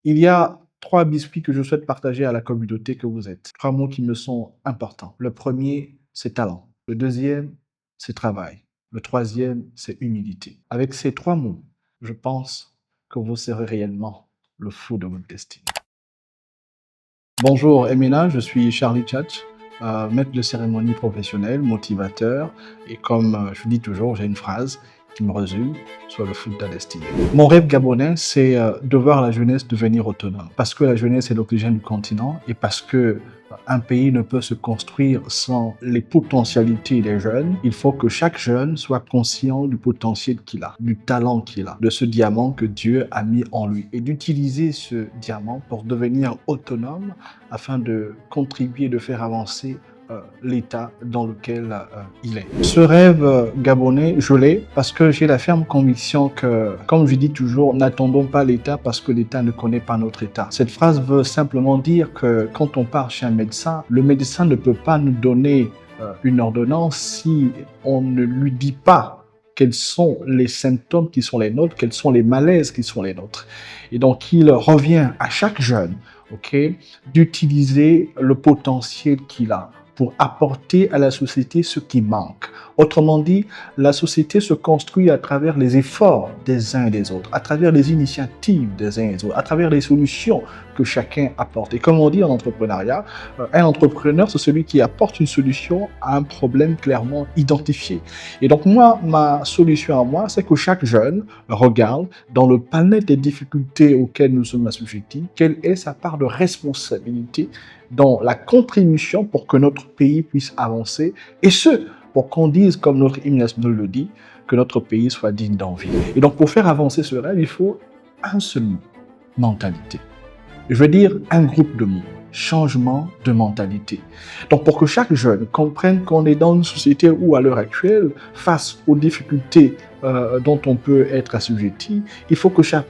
Il y a 3 biscuits que je souhaite partager à la communauté que vous êtes. 3 mots qui me sont importants. Le premier, c'est talent. Le deuxième, c'est travail. Le troisième, c'est humilité. Avec ces 3 mots, je pense que vous serez réellement le fou de votre destinée. Bonjour Emina, je suis Charlie Tchatch, maître de cérémonie professionnel, motivateur, et comme je dis toujours, j'ai une phrase qui me résume: sois le fou de ta destinée. Mon rêve gabonais, c'est de voir la jeunesse devenir autonome, parce que la jeunesse est l'oxygène du continent et parce que un pays ne peut se construire sans les potentialités des jeunes. Il faut que chaque jeune soit conscient du potentiel qu'il a, du talent qu'il a, de ce diamant que Dieu a mis en lui et d'utiliser ce diamant pour devenir autonome afin de contribuer, de faire avancer l'état dans lequel il est. Ce rêve gabonais, je l'ai parce que j'ai la ferme conviction que, comme je dis toujours, n'attendons pas l'état parce que l'état ne connaît pas notre état. Cette phrase veut simplement dire que quand on part chez un médecin, le médecin ne peut pas nous donner une ordonnance si on ne lui dit pas quels sont les symptômes qui sont les nôtres, quels sont les malaises qui sont les nôtres. Et donc, il revient à chaque jeune, d'utiliser le potentiel qu'il a pour apporter à la société ce qui manque. Autrement dit, la société se construit à travers les efforts des uns et des autres, à travers les initiatives des uns et des autres, à travers les solutions que chacun apporte. Et comme on dit en entrepreneuriat, un entrepreneur, c'est celui qui apporte une solution à un problème clairement identifié. Et donc moi, ma solution à moi, c'est que chaque jeune regarde dans le panel des difficultés auxquelles nous sommes assujettis, quelle est sa part de responsabilité dans la contribution pour que notre pays puisse avancer, et ce, pour qu'on dise, comme notre hymne national le dit, que notre pays soit digne d'envie. Et donc, pour faire avancer ce rêve, il faut un seul mot: mentalité. Je veux dire un groupe de mots: changement de mentalité. Donc, pour que chaque jeune comprenne qu'on est dans une société où, à l'heure actuelle, face aux difficultés dont on peut être assujetti, il faut que chacun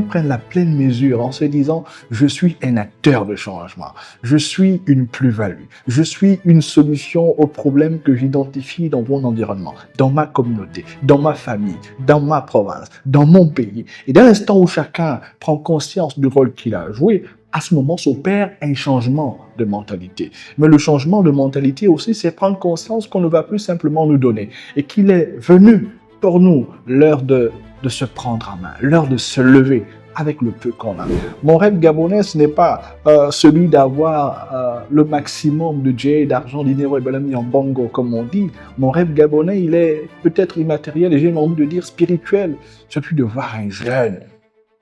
prenne la pleine mesure en se disant: je suis un acteur de changement, je suis une plus-value, je suis une solution aux problèmes que j'identifie dans mon environnement, dans ma communauté, dans ma famille, dans ma province, dans mon pays. Et dès l'instant où chacun prend conscience du rôle qu'il a joué, à ce moment s'opère un changement de mentalité. Mais le changement de mentalité aussi, c'est prendre conscience qu'on ne va plus simplement nous donner et qu'il est venu pour nous l'heure de se prendre en main, l'heure de se lever avec le peu qu'on a. Mon rêve gabonais, ce n'est pas celui d'avoir le maximum de jet, d'argent, dinero et balami en bongo, comme on dit. Mon rêve gabonais, il est peut-être immatériel et j'ai envie de dire spirituel. Celui de voir un jeune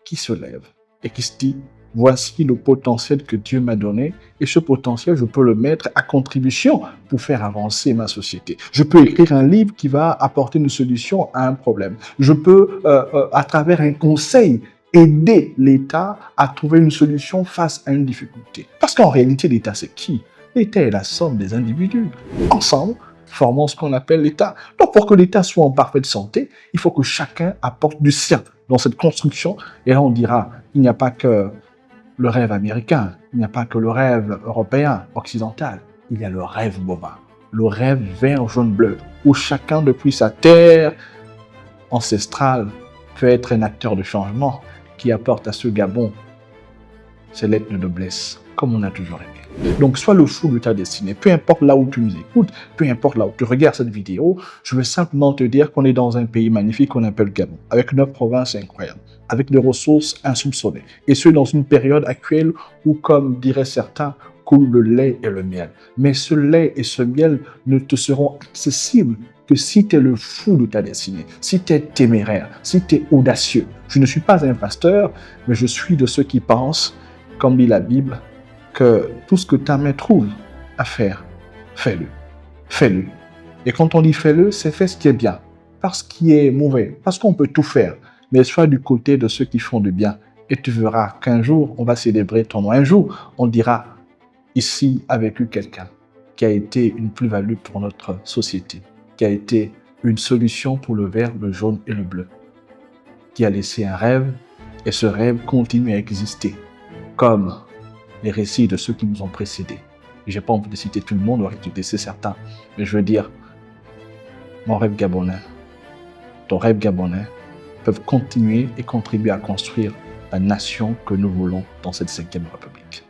qui se lève et qui se dit: voici le potentiel que Dieu m'a donné et ce potentiel, je peux le mettre à contribution pour faire avancer ma société. Je peux écrire un livre qui va apporter une solution à un problème. Je peux, à travers un conseil, aider l'État à trouver une solution face à une difficulté. Parce qu'en réalité, l'État, c'est qui? L'État est la somme des individus. Ensemble, formons ce qu'on appelle l'État. Donc, pour que l'État soit en parfaite santé, il faut que chacun apporte du sien dans cette construction. Et là, on dira, il n'y a pas que le rêve américain, il n'y a pas que le rêve européen, occidental, il y a le rêve boba, le rêve vert, jaune, bleu, où chacun depuis sa terre ancestrale peut être un acteur de changement qui apporte à ce Gabon ses lettres de noblesse, comme on a toujours aimé. Donc, sois le fou de ta destinée. Peu importe là où tu nous écoutes, peu importe là où tu regardes cette vidéo, je veux simplement te dire qu'on est dans un pays magnifique qu'on appelle Gabon, avec 9 provinces incroyables, avec des ressources insoupçonnées. Et ce, dans une période actuelle où, comme diraient certains, coule le lait et le miel. Mais ce lait et ce miel ne te seront accessibles que si tu es le fou de ta destinée, si tu es téméraire, si tu es audacieux. Je ne suis pas un pasteur, mais je suis de ceux qui pensent, comme dit la Bible, que tout ce que ta main trouve à faire, fais-le. Fais-le. Et quand on dit fais-le, c'est fais ce qui est bien, pas ce qui est mauvais, parce qu'on peut tout faire, mais sois du côté de ceux qui font du bien. Et tu verras qu'un jour, on va célébrer ton nom. Un jour, on dira, ici a vécu quelqu'un qui a été une plus-value pour notre société, qui a été une solution pour le vert, le jaune et le bleu, qui a laissé un rêve, et ce rêve continue à exister, comme les récits de ceux qui nous ont précédés. Je n'ai pas envie de citer tout le monde, ou de citer certains, mais je veux dire, mon rêve gabonais, ton rêve gabonais, peuvent continuer et contribuer à construire la nation que nous voulons dans cette 5e République.